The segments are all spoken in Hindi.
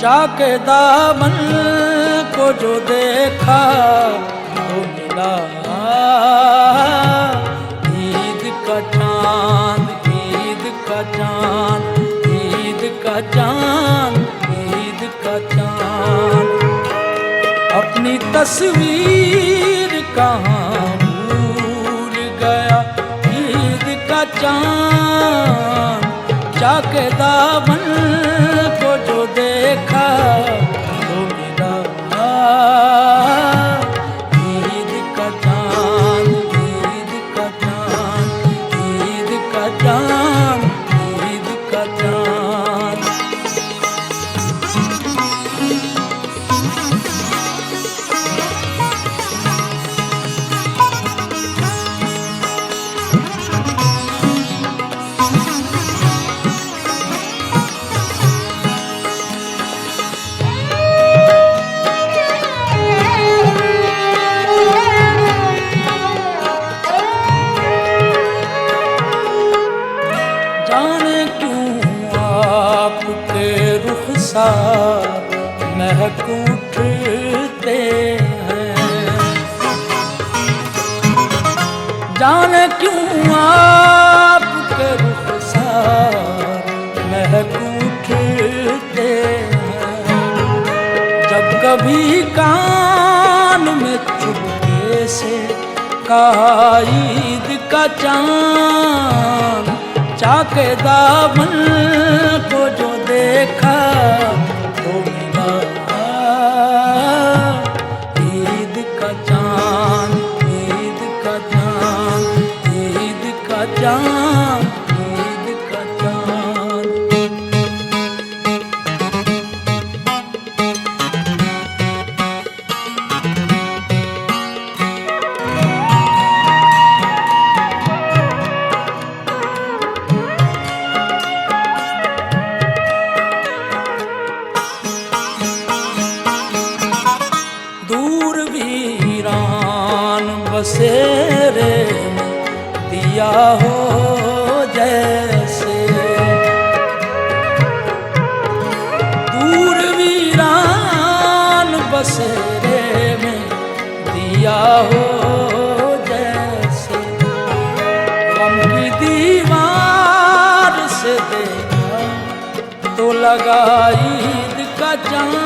चाके दामन को जो देखा तो मिला ईद का चांद, ईद का चांद, ईद का चांद, ईद का चांद। अपनी तस्वीर कहाँ भूल गया ईद का चांद। चाके दामन को जो देखा तो मिला ईद का चांद, ईद का चांद, ईद का चांद, ईद का चांद। जाने क्यों आपके रुखसार महक उठते हैं, जाने क्यों आपके रुखसार महक उठते हैं। जब कभी कान में चुपके से कहा ईद का चांद। चाके दामन को जो देखा तो मिला ईद का चांद, ईद का चांद, ईद का चांद, ईद का चांद। दूर वीरान बसेरे में दिया हो जैसे, दूर वीरान बसेरे में दिया हो जैसे। गम की दीवार से देखा तो लगा ईद का चांद।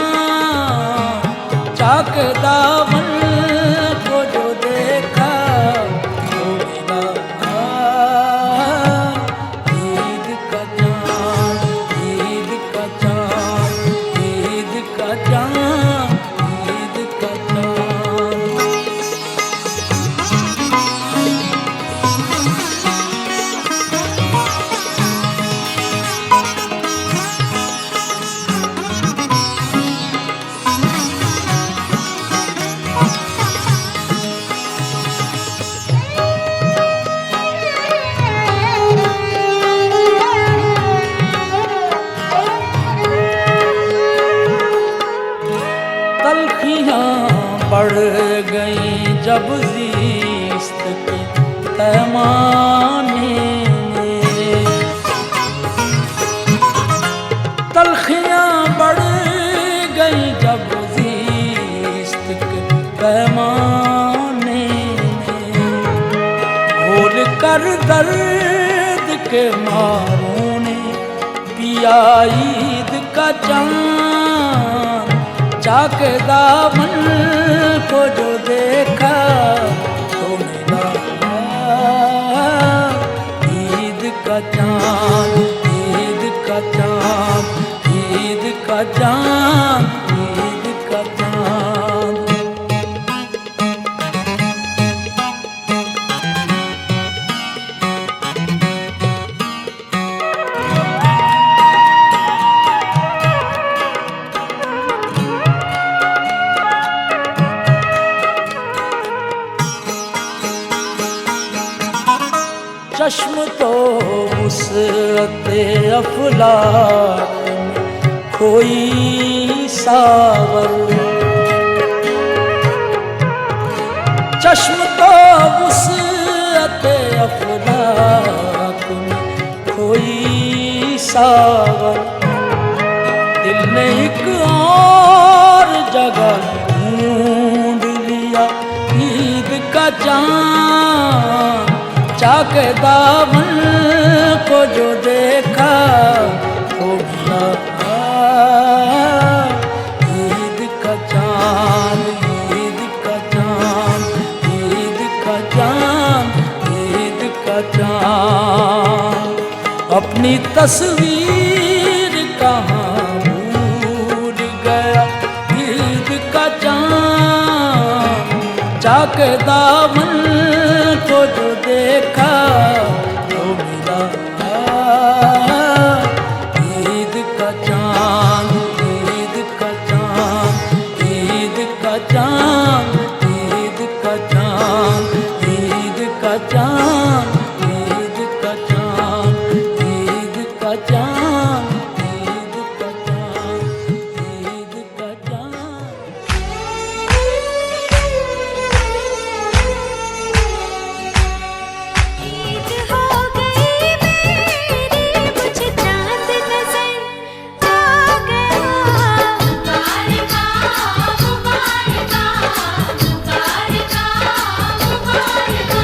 चाके दामन को जो देखा तो मिला ईद का चांद, ईद का चांद, ईद का चांद, ईद का चांद। तलखियाँ बढ़ गई जब ज़िस्त के पैमाने में, तलखियाँ बढ़ गई जब ज़िस्त के पैमाने में। घोल कर दर्द के मारों ने पिया ईद का चांद। चाके दामन को जो देखा तो मिला ईद का चांद, ईद का चांद, ईद का चांद, ईद का चांद। चश्म तो वुसअते अफलाक में खोई सावर, चश्म तो वुसअते अफलाक में खोई सावर। दिल मैंने एक और जगह ढूंढ लिया ईद का चाँद, चाके दामन को जो देखा तो मिला ईद का चाँद, ईद का चाँद, ईद का चाँद, ईद का चाँद। अपनी तस्वीर कहाँ भूल गया ईद का चाँद, चाके दामन को जो देखा तो मिला ईद का चाँद, ईद का चाँद, ईद का चाँद, ईद का चाँद, ईद का चाँद, ईद का चाँद, ईद का चाँद, ईद का चाँद, ईद का चाँद। ईद हो गई मेरी, मुझे चांद नजर आ गया। मुबारका मुबारका मुबारका मुबारका।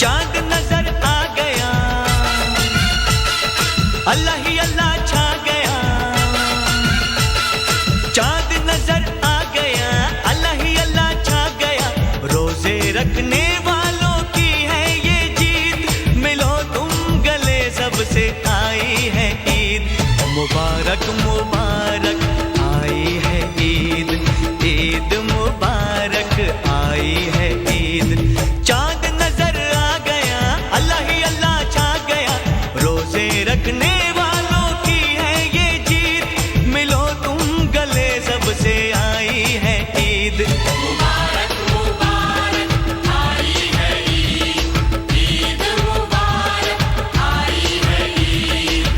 चांद नजर आ गया, अल्लाह ही अल्लाह छा गया। चांद नजर आ गया, अल्लाह ही अल्लाह छा गया। रोजे रखने वालों की है ये जीत, मिलो तुम गले सबसे आई है ईद। मुबारक मुबारक आई है ईद, ईद मुबारक आई है ईद। चांद नजर आ गया, अल्लाह ही अल्लाह छा गया। रोजे रखने वालों की है ये जीत, मिलो तुम गले सबसे आई है ईद। मुबारक मुबारक आई है ईद, ईद मुबारक आई है ईद।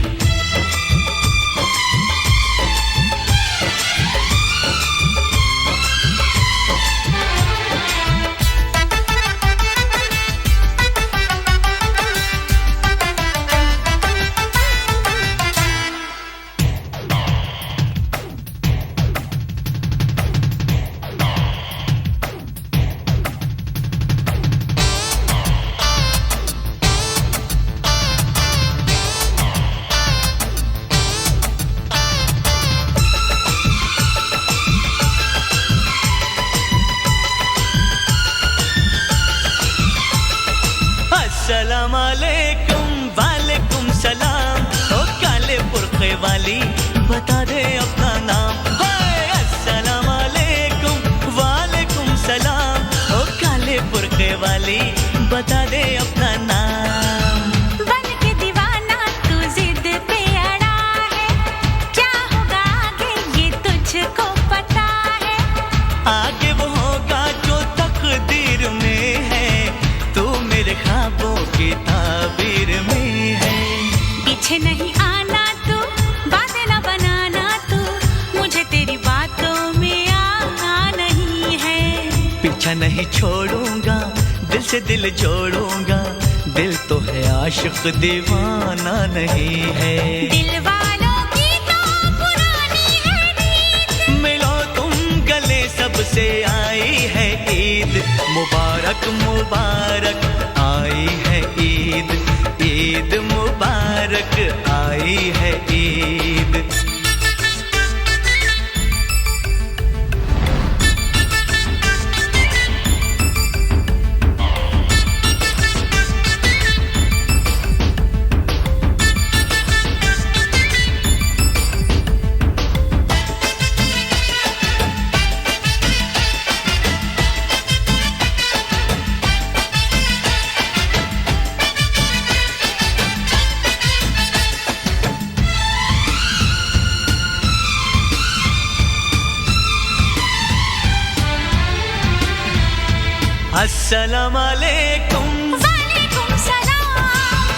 अस्सलाम वालेकुम वालेकुम सलाम। ओ काले पुरखे वाली बता दे अपना नाम। अस्सलाम वालेकुम वालेकुम सलाम। ओ काले पुरखे वाली बता दे अपना नाम। बन के दीवाना तू जिद पे अड़ा है, क्या होगा आगे ये तुझको पता है। आगे वो होगा जो तकदीर में है, तू मेरे ख्वाबों की ताबीर में है। पीछे नहीं आना तू, बातें न बनाना तू, मुझे तेरी बातों में आना नहीं है। पीछा नहीं छोड़ूंगा, दिल से दिल जोड़ूंगा। दिल तो है आशिक दीवाना नहीं है। दिल वालों मुबारक मुबारक आई है ईद, ईद मुबारक आई है ईद। अस्सलाम वालेकुम, वालेकुम सलाम,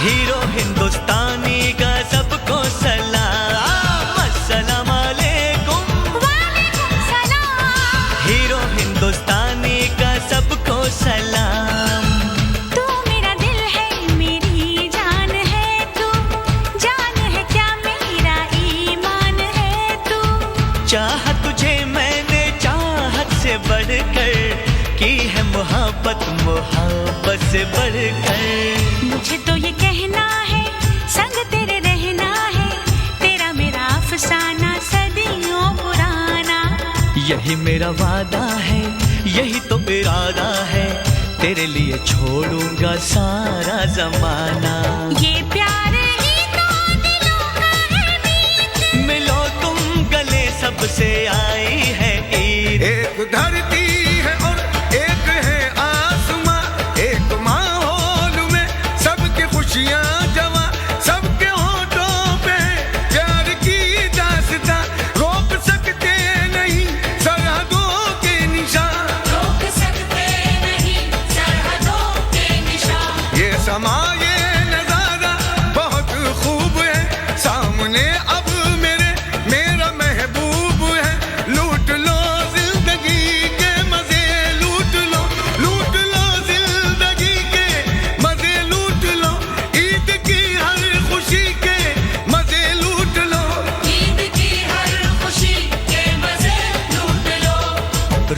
हीरो हिंदुस्तानी का सबको सलाम। अस्सलाम वालेकुम, वालेकुम सलाम, हीरो हिंदुस्तानी का सबको सलाम। तू मेरा दिल है, मेरी जान है तू, जान है क्या मेरा ईमान है तू। चाह तुझे मैंने चाहत से बढ़कर की है मोहब्बत, मोहब्बत से बढ़कर। मुझे तो ये कहना है संग तेरे रहना है, तेरा मेरा अफसाना सदियों पुराना। यही मेरा वादा है, यही तो इरादा है, तेरे लिए छोड़ूंगा सारा जमाना। ये प्यार ही तो दिलों का है मीत, मिलो तुम गले सबसे आई है ईद। एक धरती है और एक है आसमां, एक माहौल में सबके खुशियां जमा, सबके होठों पे प्यार की दास्तां, रोक सकते नहीं सरहदों के निशान, रोक सकते नहीं सरहदों के निशान। ये समा ये नजारा बहुत खूब है, सामने अब मेरा महबूब है। लूट लो जिंदगी के मजे, लूट लो जिंदगी के मजे, लूट लो ईद की हर खुशी के मजे, लूट लो ईद की हर खुशी के मजे लूट लो।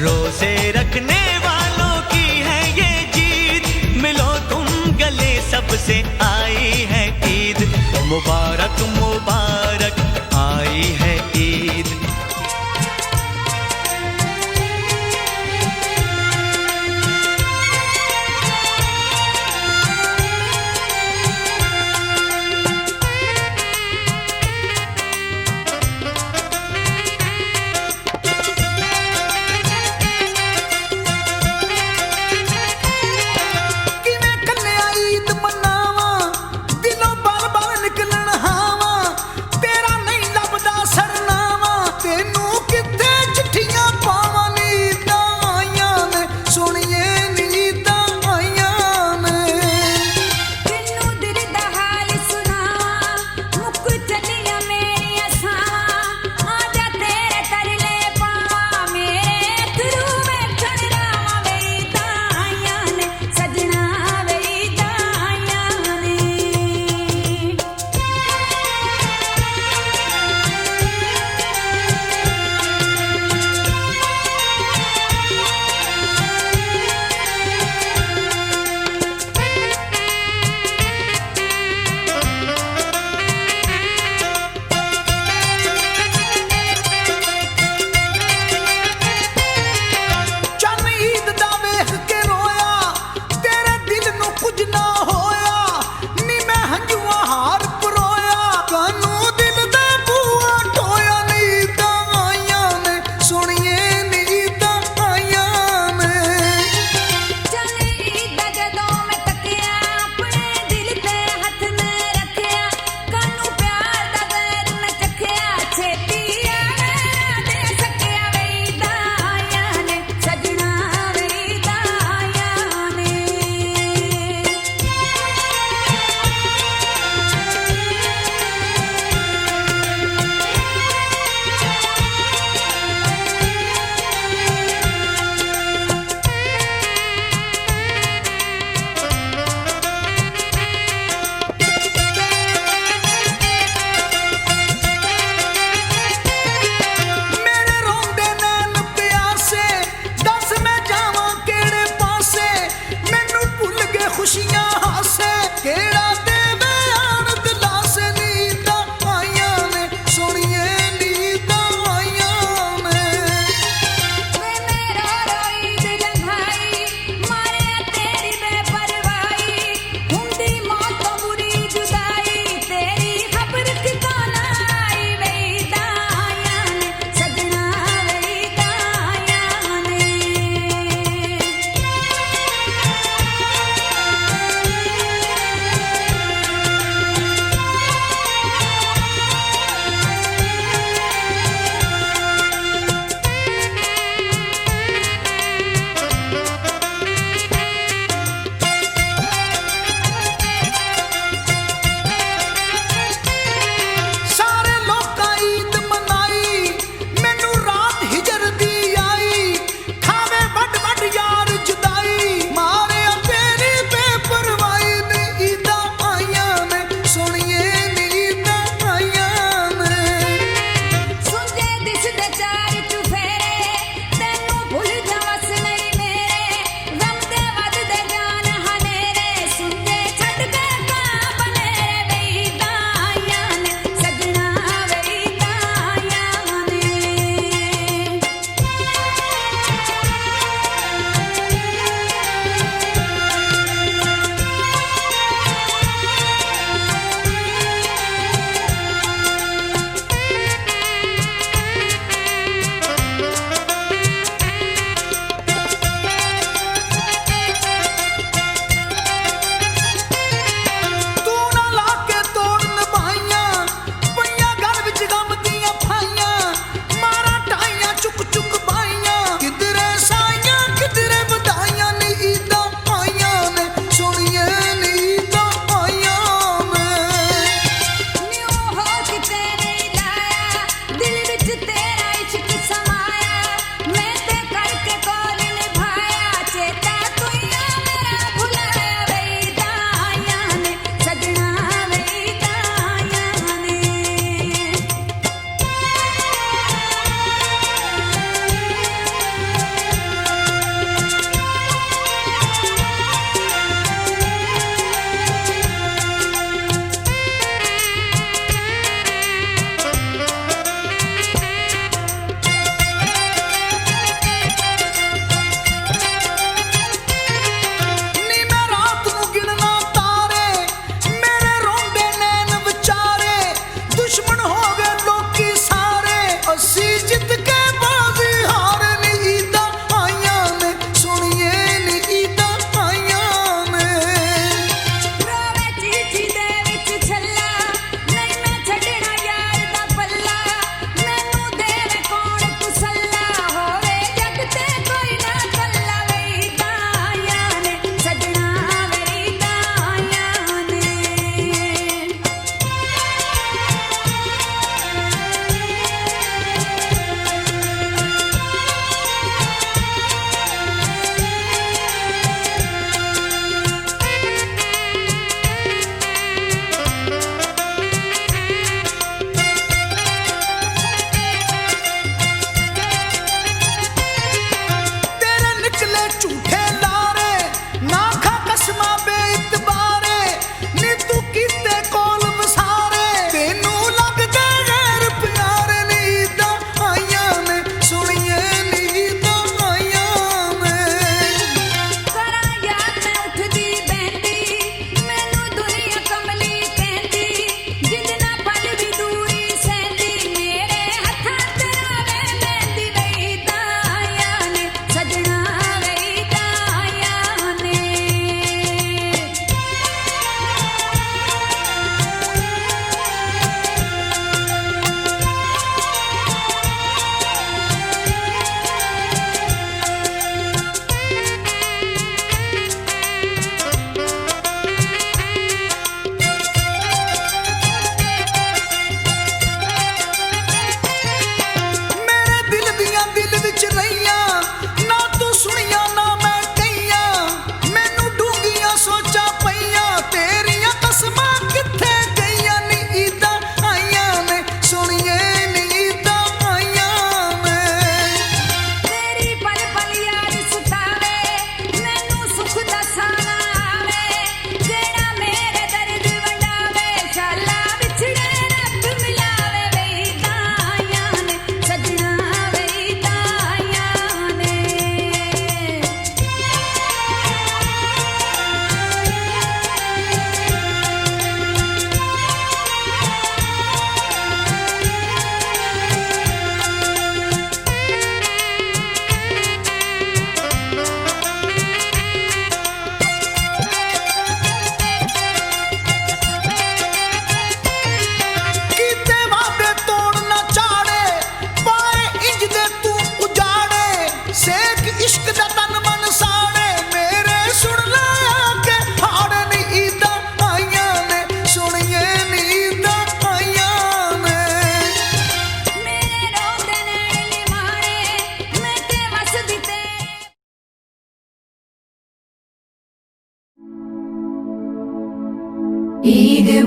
रोजे रखने वालों की है ये जीत, मिलो तुम गले सबसे आई है ईद। मुबारक मुबारक आई है ईद। किवें कन्या ईद मनावा, दिनों बार बार निकलन हावा,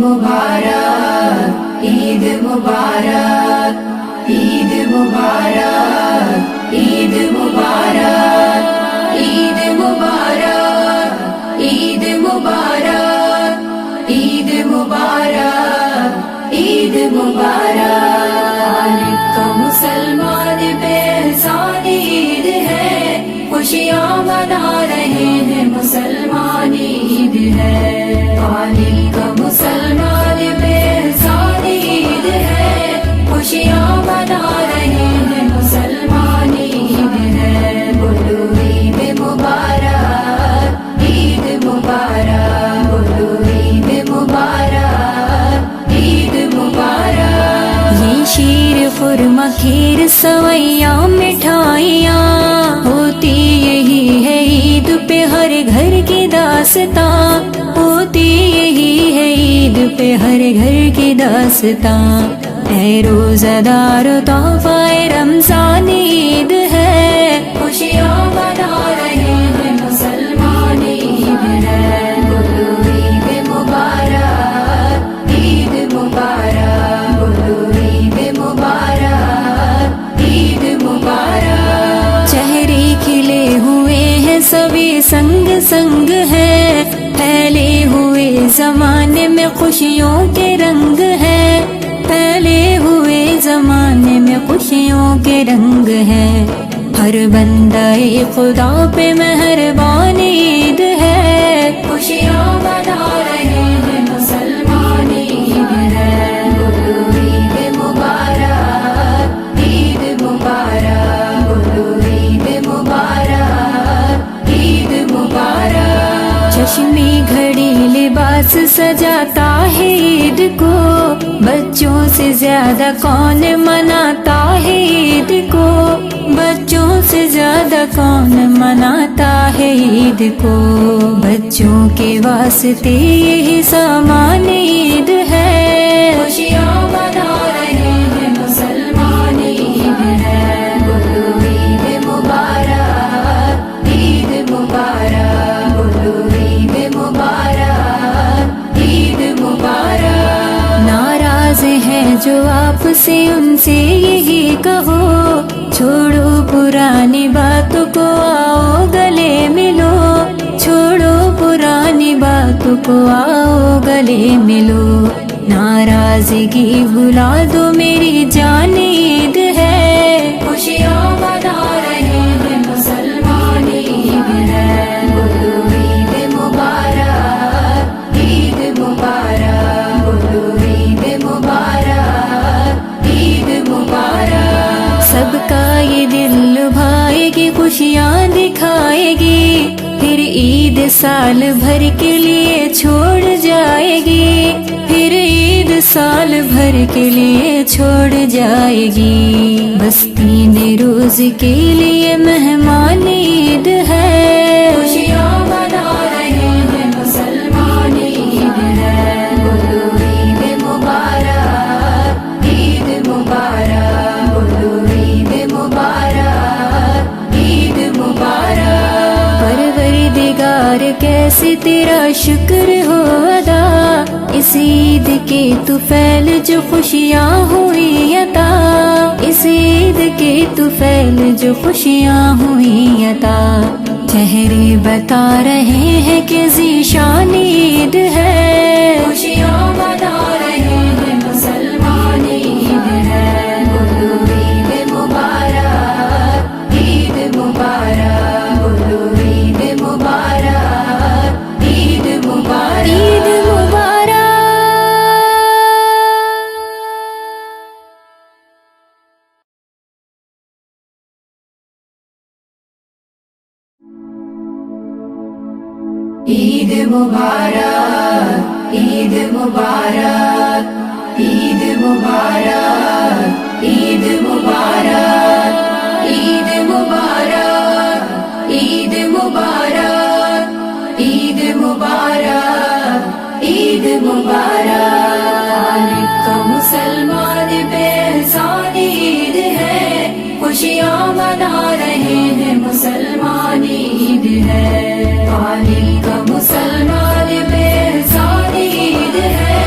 मुबारक, ईद मुबारक, ईद मुबारक, ईद मुबारक, ईद मुबारक, ईद मुबारक, ईद मुबारक, ईद मुबारक। का मुसलमान बेहसान ईद है, खुशियाँ मना रहे हैं मुसलमान ईद है। खालिद का मुसलमान बेहसान ईद है, खुशियाँ मना रहे हैं मुसलमान ईद है। बोलो ईद मुबारक, ईद मुबारक, बोलो ईद मुबारक, ईद मुबारक। ये शीर खुरमा खीर सवैयाँ मिठाइयाँ होती यही है ईद पे हर घर की दास्तां, होती यही है ईद पे हर घर की दास्तां। ऐ रोज़ादार तोहफ़ा-ए रमज़ान ईद है, खुशियाँ मना रहे हैं मुसलमान ईद है। बोलो ईद मुबारक, ईद मुबारक, बोलो ईद मुबारक, ईद मुबारक। चेहरे खिले हुए हैं सभी संग संग है, फैले हुए ज़माने में खुशियों के रंग है, फैले हुए ज़माने में खुशियों के रंग है। हर बंदा-ए खुदा पे मेहरबान ईद है, खुशियाँ मना रहे हैं मुसलमान ईद है। बोलो ईद मुबारक, ईद मुबारक, बोलो ईद मुबारक, ईद मुबारक। चश्मे घड़ी लिबास सजाता है ईद को, बच्चों से ज्यादा कौन मनाता है ईद को, बच्चों से ज्यादा कौन मनाता है ईद को। बच्चों के वास्ते यही सामान ईद है, खुशियाँ मना रहे हैं मुसलमान ईद है। बोलो ईद मुबारक, ईद मुबारक, बोलो ईद मुबारक, ईद मुबारक। नाराज है जो आपसे उनसे यही कहो, छोड़ो पुरानी बातों को आओ गले मिलो, छोड़ो पुरानी बातों को आओ गले मिलो। नाराजगी भुला दो मेरी जान ईद है, खुशियाँ मना रहे हैं मुसलमान ईद है। बोलो ईद मुबारक, ईद मुबारक, बोलो ईद मुबारक, ईद मुबारक। सबका ये दिल लुभाएगी, खुशियाँ दिखाएगी, फिर ईद साल भर के लिए छोड़ जाएगी, फिर ईद साल भर के लिए छोड़ जाएगी। बस 3 रोज के लिए मेहमान ईद है, खुशियाँ मना रहे हैं मुसलमान ईद है। बोलो ईद मुबारक, ईद मुबारक, बोलो ईद मुबारक, ईद मुबारक। परवरदिगार कैसे तेरा शुक्र हो अदा, इस ईद के तुफैल जो खुशियाँ हुई अता, इस ईद के तुफैल जो खुशियाँ हुई अता। चेहरे बता रहे हैं कि ज़ीशान ईद है, खुशियाँ मना रहे हैं मुसलमान ईद है। बोलो ईद मुबारक, ईद मुबारक, बोलो ईद मुबारक, ईद मुबारक, ईद मुबारक। ईद मुबारक, ईद मुबारक, ईद मुबारक, ईद मुबारक, ईद मुबारक, ईद मुबारक, ईद मुबारक, ईद मुबारक। का मुसलमान बेहसान ईद है, खुशियाँ मना रहे हैं मुसलमान ईद है। खालिद का मुसलमान बेहसान ईद है,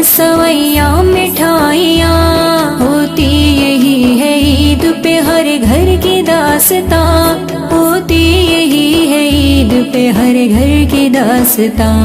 सवैयाँ मिठाइयाँ, होती यही है ईद पे हर घर की दास्तां, होती यही है ईद पे हर घर की दास्तां।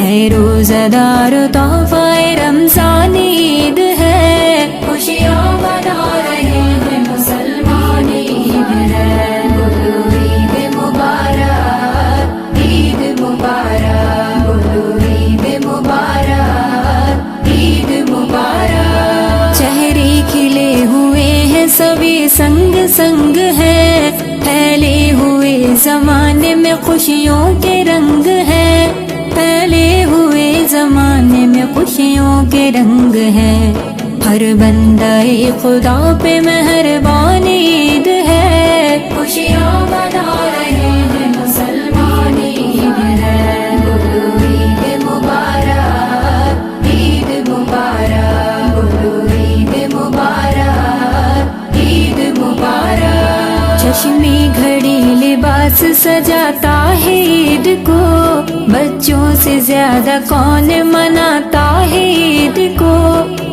ऐ रोज़ादार तोहफ़ा-ए रमज़ान ईद है, खुशियाँ मना रहे हैं मुसलमान ईद है। बोलो ईद मुबारक, ईद मुबारक, बोलो ईद मुबारक, ईद मुबारक। चेहरे खिले हुए हैं सभी संग संग है, फैले हुए ज़माने में खुशियों के रंग है, फैले हुए ज़माने में खुशियों के रंग है। हर बंदा-ए खुदा पे मेहरबान ईद है, खुशियाँ मना रहे हैं मुसलमान ईद है। बोलो ईद मुबारक, ईद मुबारक, बोलो ईद मुबारक, ईद मुबारक। चश्मे घड़ी लिबास सजाता है ईद को, बच्चों से ज्यादा कौन मनाता है ईद को,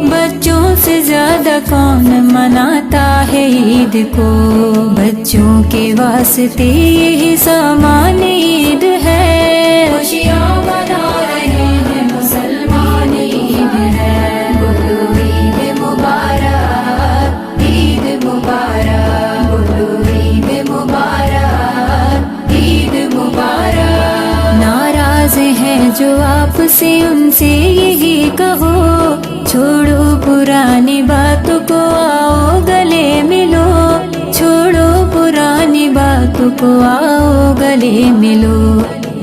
बच्चों से ज्यादा कौन मनाता है ईद को। बच्चों के वास्ते यही सामान ईद है, खुशियाँ मना रहे हैं मुसलमान ईद है। बोलो ईद मुबारक, ईद मुबारक, बोलो ईद मुबारक, ईद मुबारक। नाराज है जो आपसे उनसे यही कहो, छोड़ो पुरानी बातों को आओ गले मिलो, छोड़ो पुरानी बातों को आओ गले मिलो।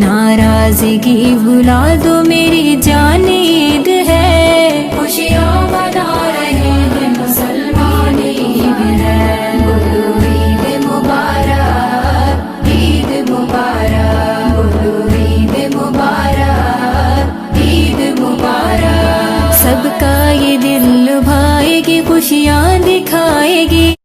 नाराजगी भुला दो मेरी जान ईद है, खुशियाँ मना रहे हैं मुसलमान ईद है। बोलो ईद मुबारक, ईद मुबारक, बोलो ईद मुबारक, ईद मुबारक। सबका ये दिल लुभाएगी, खुशियाँ दिखाएगी।